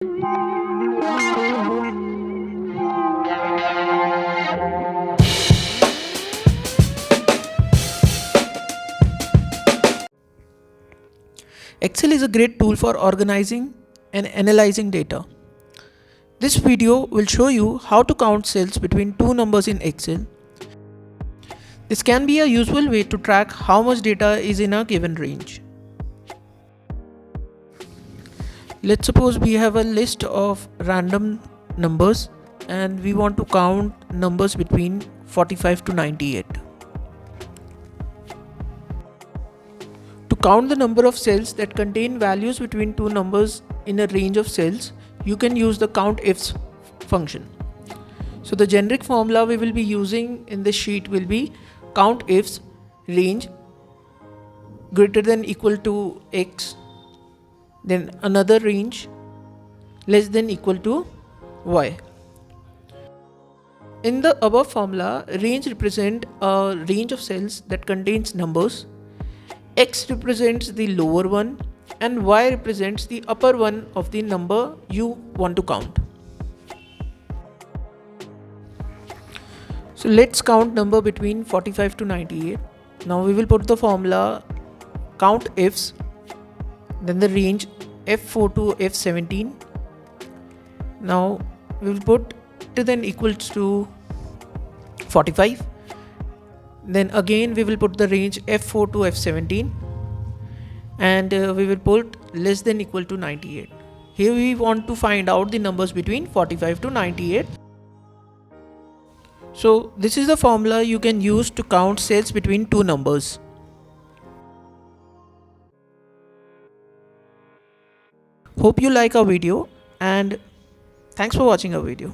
Excel is a great tool for organizing and analyzing data. This video will show you how to count cells between two numbers in Excel. This can be a useful way to track how much data is in a given range. Let's suppose we have a list of random numbers and we want to count numbers between 45 to 98. To count the number of cells that contain values between two numbers in a range of cells, you can use the COUNTIF function. So the generic formula we will be using in this sheet will be COUNTIF range greater than equal to x, then another range less than equal to y. In the above formula, range represents a range of cells that contains numbers, x represents the lower one and y represents the upper one of the number you want to count. So let's count number between 45 to 98. Now we will put the formula COUNTIF, then the range F4 to F17. Now we will put greater than equals to 45. Then again we will put the range F4 to F17 and we will put less than equal to 98. Here we want to find out the numbers between 45 to 98. So this is the formula you can use to count cells between two numbers. Hope you like our video and thanks for watching our video.